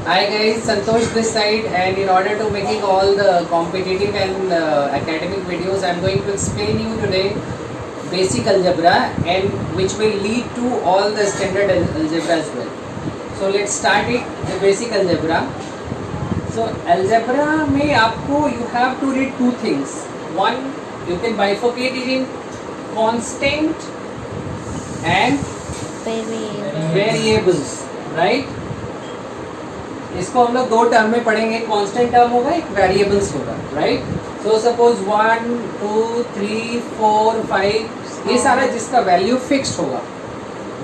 Hi guys, Santosh this side, and in order to making all the competitive and academic videos, I am going to explain you today basic algebra and which will lead to all the standard algebra as well. So let's start it, the basic algebra. So algebra में आपको you have to read two things. One, you can bifurcate it in constant and variables, right? इसको हम लोग दो term में पढ़ेंगे. Constant term होगा, एक वेरिएबल्स होगा, राइट? सो सपोज 1 2 3 4 5 ये सारा जिसका वैल्यू फिक्स्ड होगा,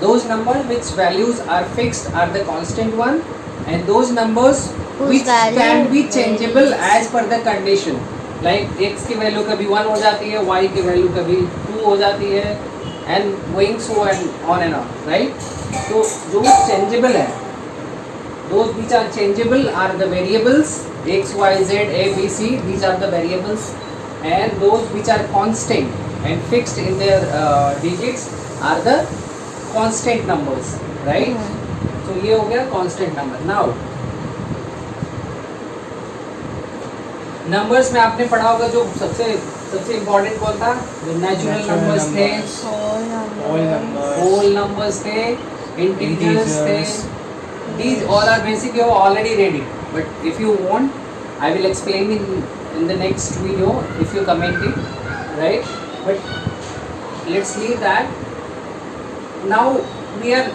those numbers which values are fixed are the constant one, and those numbers which can be changeable as per the condition, like x की value कभी 1 हो जाती है, y की वैल्यू कभी 2 हो जाती है, and going so and on, right? तो जो changeable है, those which are changeable are the variables x, y, z, a, b, c. These are the variables, and those which are constant and fixed in their digits are the constant numbers, right? So ये हो गया constant number. Now numbers में आपने पढ़ा होगा जो सबसे important कौन था? जो natural numbers थे, whole numbers थे, integers थे. These all are basic, you have already read it, but if you want I will explain in the next video if you comment it, right? But let's leave that. Now we are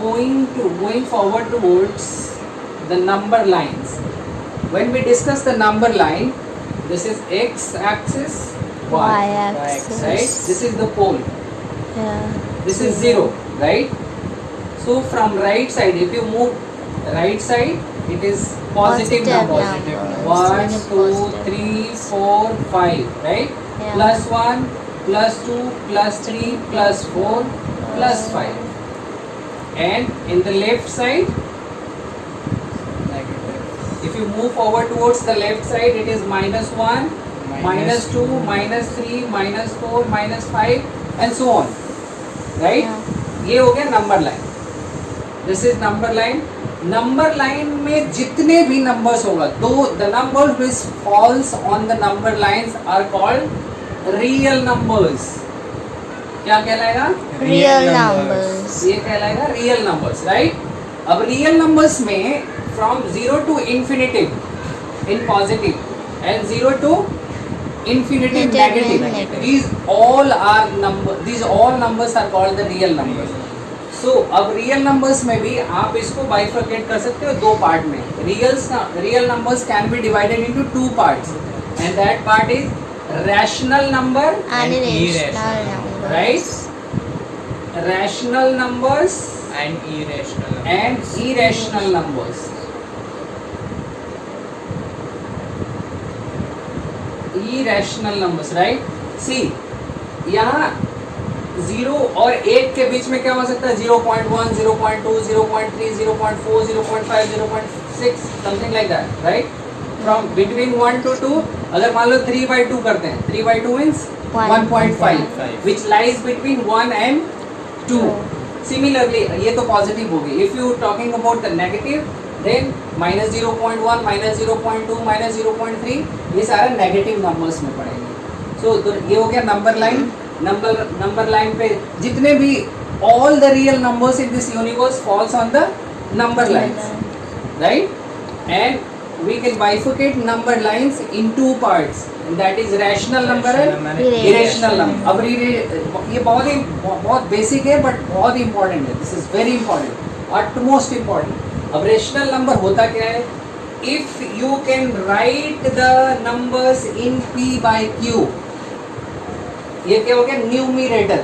going forward towards the number lines. When we discuss the number line, this is x axis, y axis, right? This is the pole, this is 0, right? So from right side, if you move right side, it is positive numbers. 1 2 3 4 5, right? Plus 1 plus 2 plus 3 plus 4 plus 5. And in the left side, if you move forward towards the left side, it is minus 1 minus 2 minus 3 minus 4 minus 5 and so on, right? ये हो गया number line. This is number line. Number line में जितने भी numbers होगा, the numbers which falls on the number lines are called real numbers. क्या कहलाएगा? Real numbers. ये कहलाएगा real numbers, right? अब real numbers में from 0 to infinitive in positive and 0 to infinitive negative. These all numbers are called the real numbers. So अब real numbers में भी आप इसको बाइफरकेट कर सकते हो दो पार्ट में. Real numbers can be divided into two parts, and that part is rational number And irrational numbers. Right? Rational numbers and irrational and irrational numbers. Irrational numbers, right? See, यहाँ 0 और 1 के बीच में क्या हो सकता है? 0.1, 0.2, 0.3, 0.4, 0.5, 0.6, something like that, right? From between 1 to 2, अगर मान लो 3/2 करते हैं, 3/2 means 1.5, which lies between 1 and 2. Similarly, ये तो पॉजिटिव होगी. If you talking about the negative, then minus 0.1, minus 0.2, minus 0.3, ये सारा नेगेटिव नंबर्स में पड़ेंगे. So तो ये हो गया नंबर लाइन. नंबर लाइन पे जितने भी all the real numbers in this universe falls on the number lines, right? And we can bifurcate number lines in two parts, and that is rational number and irrational number. अब ये बहुत basic है but बहुत important है. This is very important, utmost important. अब rational number होता क्या है? If you can write the numbers in p by q, ये क्या हो गया? Numerator.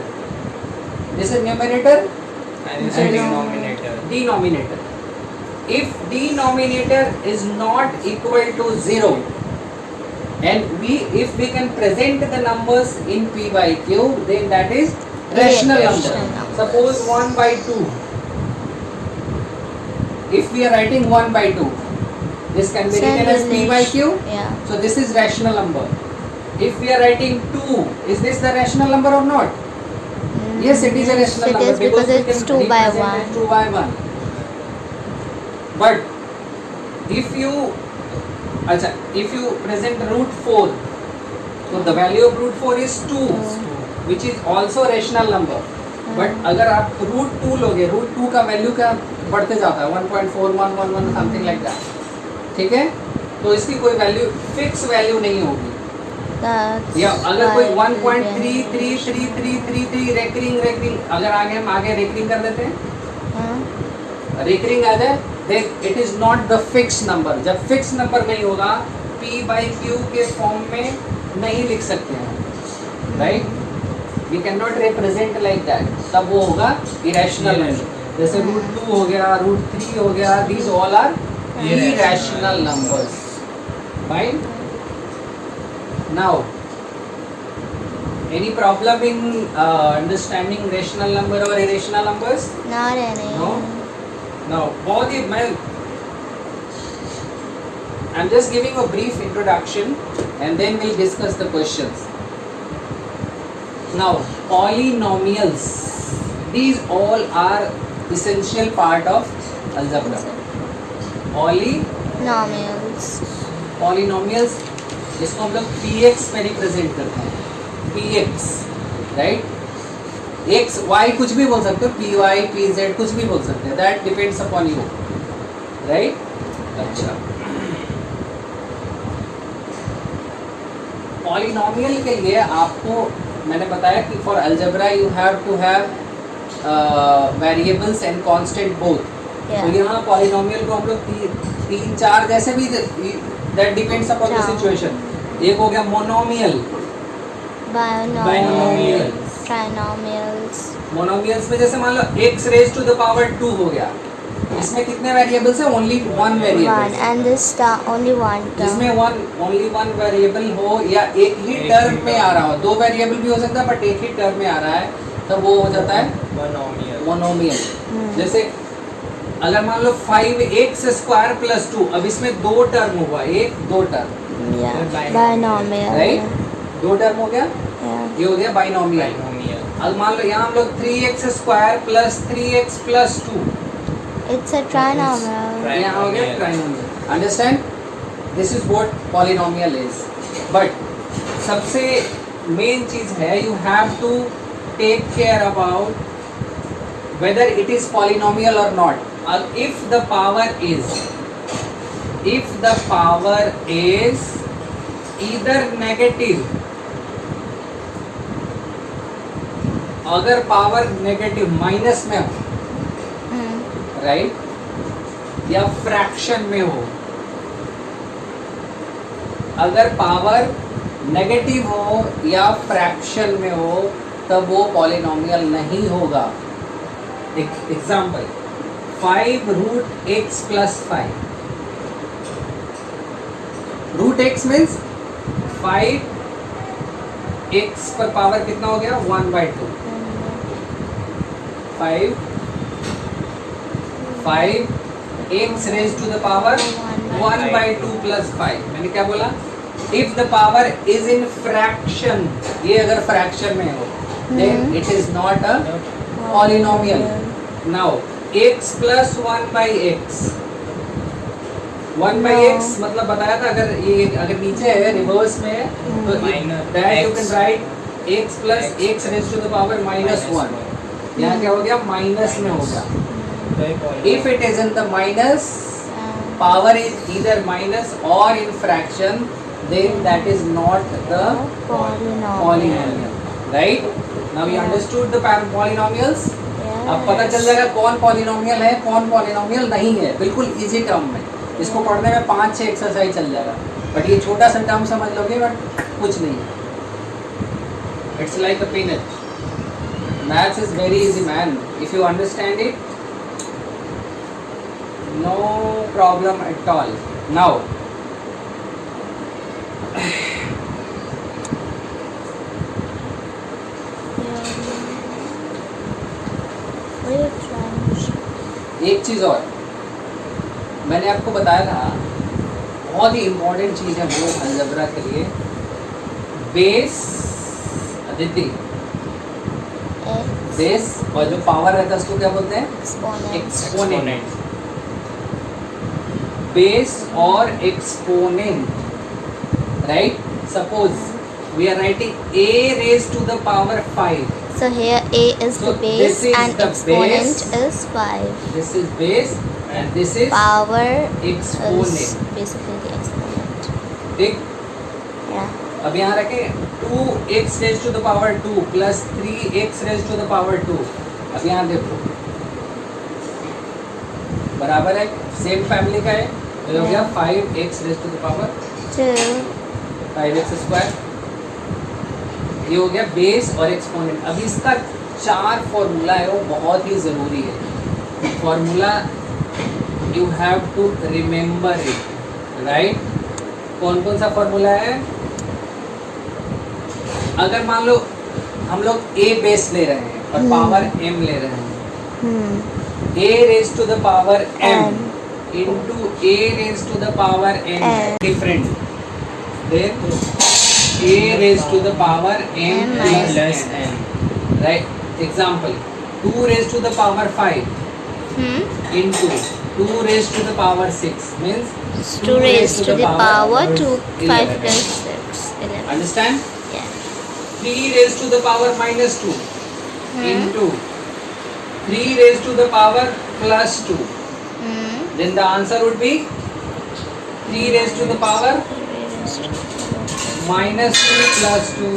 This is numerator and denominator. denominator. If denominator is not equal to 0, and if we can present the numbers in p by q, then that is rational number. Suppose 1/2. If we are writing 1/2, this can be written as p by q. Yeah. So this is rational number. If we are writing 2, is this the rational number or not? Yes, it is a rational number because we it's can 2 by represent 1. it 2 by 1. But if you अच्छा if you present root 4 so the value of root 4 is 2 which is also rational number but अगर आप root 2 लोगे root 2 का value क्या बढ़ते जाता है 1.4111 something like that, ठीक है? तो इसकी कोई वैल्यू फिक्स वैल्यू नहीं होगी That's या अगर कोई why we can- 1.333333 रेकरिंग अगर आगे हम आगे रेकरिंग कर देते हैं Huh? रेकरिंग आ जाए then it is not the fix number. जब फिक्स नंबर नहीं होगा p बाई क्यू के फॉर्म में नहीं लिख सकते हैं, right? We can not represent like that, तब वो होगा इरेशनल नंबर. जैसे रूट 2 हो गया, रूट 3 हो गया, these all are irrational numbers. Fine. Now, any problem in understanding rational number or irrational numbers? Not any. No. Now, बहुत ही मैं I'm just giving a brief introduction and then we'll discuss the questions. Now, polynomials. These all are essential part of algebra. Polynomials जिसको हम लोग px में represent करते हैं, px, right? x y कुछ भी बोल सकते हो, py pz कुछ भी बोल सकते हैं, that depends upon you, right? अच्छा, पॉलिनोमियल के लिए आपको मैंने बताया कि for algebra you have to have variables and constant both. तो यहाँ पॉलिनोमियल को हम लोग तीन चार जैसे भी that depends upon the situation. एक हो गया मोनोमियल, Binomial. Trinomials. मोनोमियल्स में जैसे मान लो x raise to the power 2 हो गया, इसमें कितने वेरिएबल्स है? Only one One. Variable, And this only one term. जिसमें ओनली वन वेरिएबल हो या एक ही टर्म में आ रहा हो. दो वेरिएबल भी हो सकता है बट एक ही टर्म में आ रहा है, तब वो हो जाता है मोनोमियल. जैसे अगर मान लो 5x स्क्वायर प्लस 2, अब इसमें दो टर्म हुआ, एक दो टर्म, Yeah. Binomial. राइट? दो टर्म हो गया, Yeah. ये हो गया बाइनोमियल. अब मान लो यहाँ हम लोग 3x square plus 3x plus 2, It's a trinomial. यहाँ हो गया trinomial. Understand? This is what polynomial is. But सबसे मेन चीज है you have to take care about whether it is polynomial or not. If the power is either negative, अगर power negative minus में हो, right, या fraction में हो. अगर पावर नेगेटिव हो या फ्रैक्शन में हो तब वो पॉलिनोमियल नहीं होगा. Example 5 root x plus 5. Root x means 5x पर पावर कितना हो गया? 1/2. 5x raise to the power 1/2 plus 5. मैंने क्या बोला? If the power is in fraction, ये अगर फ्रैक्शन में हो then it is not a polynomial. Now x plus 1/x, 1/x मतलब बताया था, अगर ये अगर नीचे है रिवर्स में है तो that you can write x plus x raised to the power -1. यहाँ क्या हो गया? माइनस में हो गया. If it is in the minus, power is either minus or in fraction, then that is not the polynomial. Right? Now we understood the polynomials. अब पता चल जाएगा कौन पॉलिनोमियल है कौन पॉलिनोमियल नहीं है, बिल्कुल इजी टर्म में. इसको पढ़ने में 5-6 एक्सरसाइज चल जाएगा, बट ये छोटा सा टर्म समझ लोगे बट कुछ नहीं. It's like a peanut. Maths is very easy man. If you understand it, no problem at all. Now एक चीज़ और मैंने आपको बताया था, बहुत ही इम्पोर्टेंट चीज़ है वो अलजेब्रा के लिए. बेस अदिति, बेस और जो पावर रहता है उसको क्या बोलते हैं? Exponent. base or exponent, right? Suppose we are writing a raised to the power 5. So here a is So the base this is and the exponent base. is 5. This is base and this is Power is exponent. basically the exponent. ठीक? Yeah. अब यहाँ रखें 2x raised to the power 2 plus 3x raised to the power 2. अब यहाँ देखो बराबर है, same family का है, तो हो गया 5x raised to the power 2. 5x square. ये हो गया बेस और एक्सपोनेंट. अब इसका 4 फॉर्मूला है, वो बहुत ही ज़रूरी है. Formula you have to remember it, right? कौन कौन सा फॉर्मूला है? अगर मान लो हम लोग a बेस ले रहे हैं और पावर m ले रहे हैं, a raise to the power m into a raise to the power n different, then a raise to the power m plus plus n. n, right? Example 2 raise to the power 5 into 2 raise to the power 6 means 2 raised to the power 2. 5 11. plus 6. 11. Understand? Yeah. 3 raised to the power minus 2 into 3 raised to the power plus 2. Then the answer would be 3 raised to the power minus 2 plus 2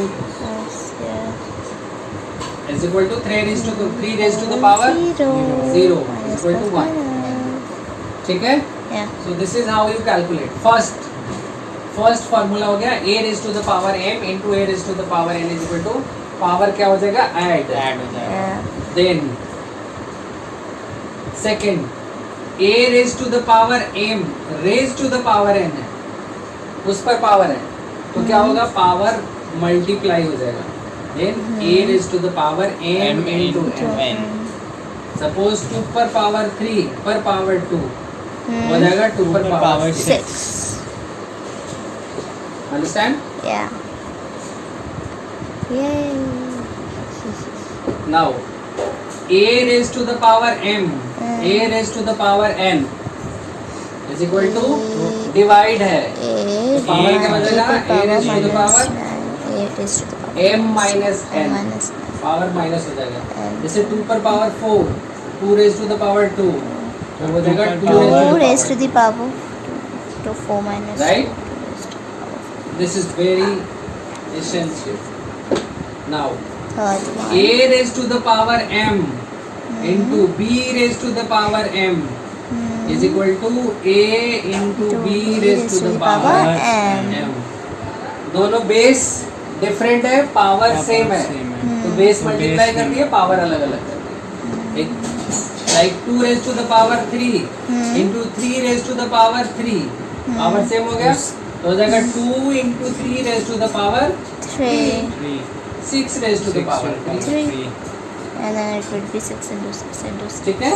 is equal to 3 raised to the power 0 is equal to 1. ठीक है? Yeah. So this is how you calculate. First formula हो गया a raised to the power m into a raised to the power n is equal to power क्या हो जाएगा? Add. Add हो जाएगा. Yeah. Then second a raised to the power m raised to the power n है, उस पर power है, तो क्या होगा? पावर मल्टीप्लाई हो जाएगा. Then a raised to the power m into n. Suppose 2 पर पावर 3 पर पावर 2 हो जाएगा 2 पर power 6. 6. Understand? Yeah. Yay. Now a raised to the power m, a raised to the power n is equal to divide है, A power क्या हो जाएगा? a raised to the power A raised to the power m minus n, minus n. Power minus हो जाएगा. N. जैसे 2 पर power 4, 2 raised to the power 2 तो हो जाएगा 2 2 raised raised to to the the power to 4 minus Right? 2 raised to the power 4. This is very essential. Now Third one. a raised to the power m into b raised to the power m is equal to a into b raised to the power m. दोनों base different है, power same है, तो base multiply कर दिए, power अलग अलग कर दिए. Like 2 raised to the power 3 into 3 raised to the power 3, power same हो गया, तो हो जाएगा 2 into 3 raised to the power 3. 3. 6 raised to the power 3. 3. And then it would be 6 into 6 into 6. ठीक है?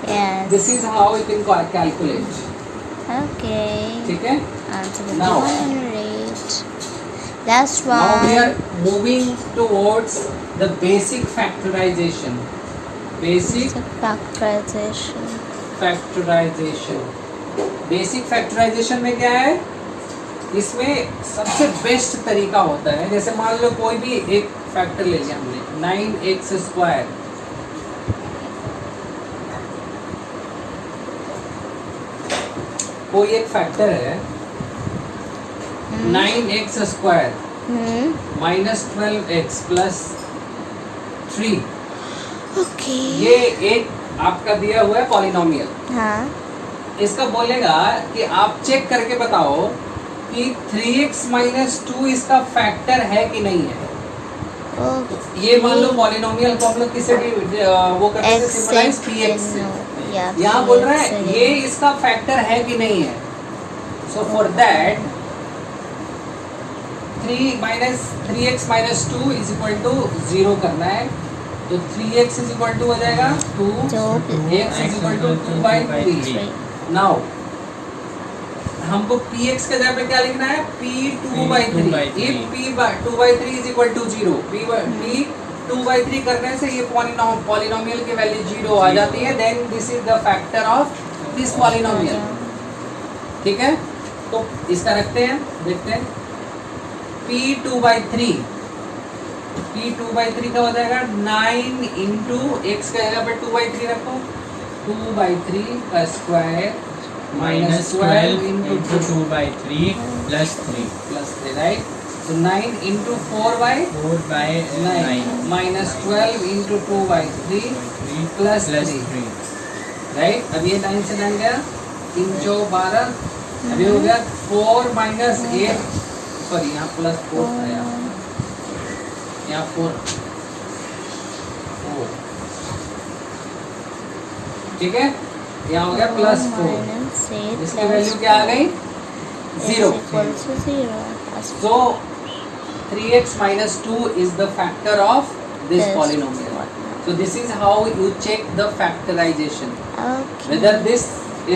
Yes. This is how you can calculate. Okay. ठीक है? Answer will Now. be 108. Last one. Now we are moving towards the basic factorization. Basic Factorization. factorization. Basic factorization में क्या है? इसमें सबसे best तरीका होता है, जैसे मान लो कोई भी एक फैक्टर ले लिया हमने 9x स्क्वायर, कोई एक फैक्टर है 9x square minus 12x plus 3. Okay. ये एक आपका दिया हुआ है पॉलिनोमियल. हाँ. इसका बोलेगा कि आप चेक करके बताओ कि 3x माइनस 2 इसका फैक्टर है कि नहीं है. Okay. ये मान लो पॉलिनोमियल को हम लोग किसे भी वो करते हैं सिंपलाइज px से. Yeah. यहाँ बोल रहा है PX ये इसका फैक्टर है कि नहीं है. So for that 3x minus 2 is equal to 0 करना है, तो 3x इज इक्वल टू हो जाएगा 2, x is equal to 2/3. Now हमको px के जगह पे क्या लिखना है? p2/3. if p2/3 is equal to 0, p2/3 करने से ये पॉलिनोमियल की वैल्यू 0 आ जाती है. Then this is the factor of this polynomial, ठीक है। तो इसका रखते हैं, देखते हैं P2/3, P2/3 का हो जाएगा 9 इंटू एक्स का जगह पर 2/3 रखो, 2/3 का square minus 12 into 2/3 plus 3 plus 3, right. तो 9 into 4/9 minus 12 into 2/3 plus 3, right. अब ये 9 से 9 गया, 3 चौ 12, अभी हो गया 4 माइनस 8, सॉरी यहाँ प्लस 4 था, यहाँ 4, ठीक है। यहाँ हो गया प्लस 4, इसकी वैल्यू क्या आ गई, 0। So 3x minus 2 is the factor of this polynomial. So this is how you check the factorization, whether this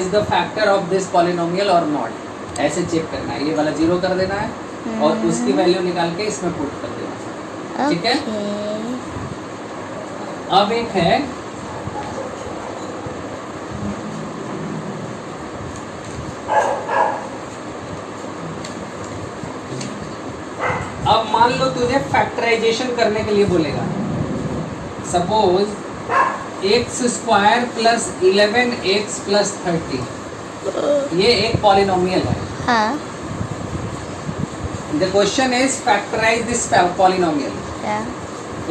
is the factor of this polynomial or not. ऐसे चेक करना है, ये वाला 0 कर देना है और उसकी वैल्यू निकाल के इसमें पुट कर देना, ठीक है। अब एक है अब मान लो तुझे फैक्टराइजेशन करने के लिए बोलेगा, suppose x square plus 11x plus 30, ये एक पॉलिनोमियल है। हाँ, the question is factorise this polynomial,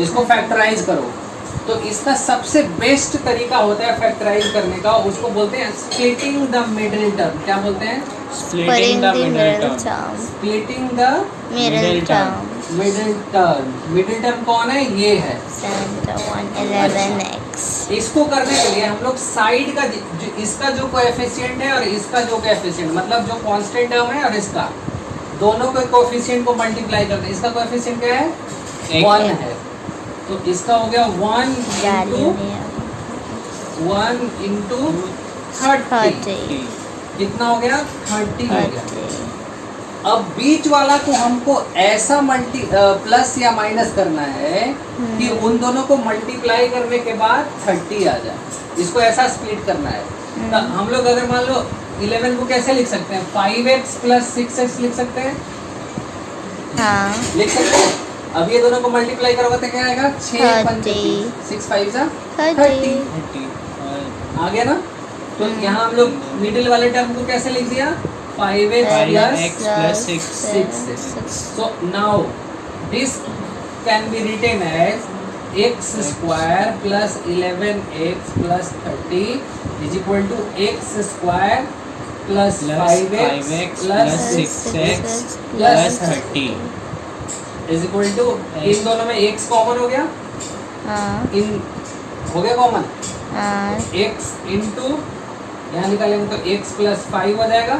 इसको फैक्टराइज करो। तो इसका सबसे बेस्ट तरीका होता है फैक्टराइज करने का, उसको बोलते हैं स्प्लिटिंग द मिडिल टर्म। क्या बोलते हैं, splitting the middle term, splitting the middle term. Middle term. Middle term कौन है, ये है। 11x. इसको करने के लिए हम लोग साइड का इसका जो कोएफिशिएंट है और इसका जो कोएफिशिएंट, मतलब जो कांस्टेंट टर्म है और इसका, दोनों के कोएफिशिएंट को मल्टीप्लाई करते हैं। इसका कोएफिशिएंट क्या है, 1 है, तो इसका हो गया 1 इंटू 30, कितना हो गया, 30 हो गया। अब बीच वाला को हमको ऐसा प्लस या माइनस करना है कि उन दोनों को मल्टीप्लाई करने के बाद 30 आ जाए, इसको ऐसा स्प्लिट करना है। तो हम लोग अगर मान लो 11 को कैसे लिख सकते हैं, 5x प्लस 6x लिख सकते हैं, हाँ, लिख सकते हैं। अब ये दोनों को मल्टीप्लाई करोगे तो क्या आएगा, 6 पंजे 6 5 30 आ गया ना। तो यहाँ हम लोग मिडिल वाले टर्म को कैसे लिख दिया, 5x plus 6. So now this can be written as x square plus 11x plus 30 is equal to x square plus 5x plus 6x plus 30 is equal to, इन दोनों में x कॉमन हो गया, इन हो गया कॉमन, x इंटू यहाँ निकालेंगे तो x plus 5 हो जाएगा,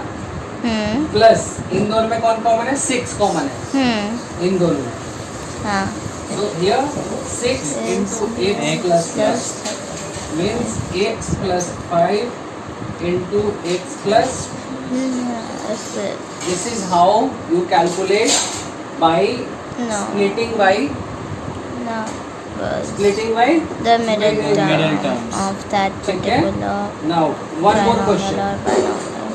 प्लस इन दोनों में कौन कॉमन है, 6 कॉमन है इन दोनों में। So here 6 into x plus means x plus 5 into x plus. This is how you calculate by splitting by the middle Middle term terms. of that ठीक है? particular Now one more question. trinomial.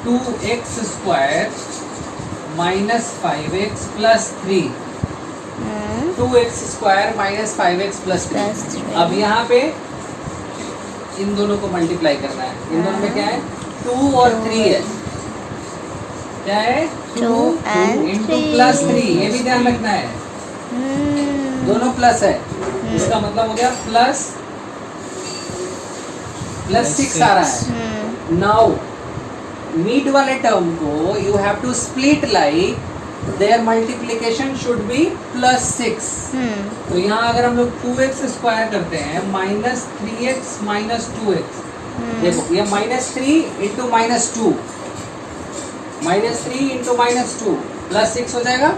2x square minus 5x plus 3. 2x square minus 5x plus 3. Plus 3. अब यहाँ पे इन दोनों को multiply करना है। इन दोनों में क्या है, 2 और 3 है। क्या है, 2 and इंटू 3. प्लस 3, ये भी ध्यान रखना है, दोनों प्लस है। इसका मतलब हो गया प्लस 6 आ रहा है। नाउ मिड वाले टर्म को you have to split like their multiplication should be plus 6। तो यहाँ अगर हम लोग 2x स्क्वायर करते हैं माइनस 3x माइनस 2x, देखो ये -3 इंटू -2, -3 इंटू -2 प्लस 6 हो जाएगा,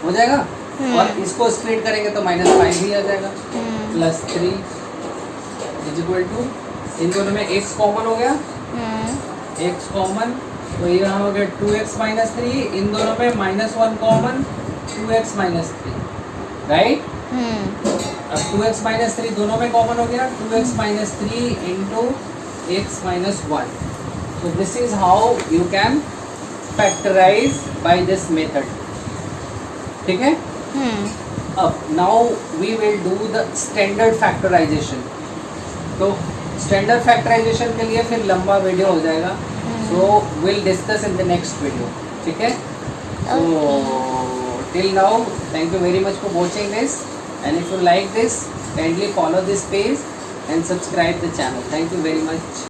हो जाएगा। और इसको स्प्लिट करेंगे तो -5 भी आ जाएगा, प्लस 3 इज इक्वल टू, इन दोनों में x कॉमन हो गया, x कॉमन, तो ये यहाँ हो गया 2x माइनस 3, इन दोनों में -1 कॉमन, 2x माइनस 3, राइट। अब 2x माइनस 3 दोनों में कॉमन हो गया, 2x minus 3 into x minus 1. So this is how you can factorize by this method. ठीक है? अब now we will do the standard factorization. तो standard factorization के लिए फिर लंबा वीडियो हो जाएगा. So we'll discuss in the next video. ठीक है? So till now, thank you very much for watching this. And if you like this, kindly follow this page and subscribe the channel. Thank you very much.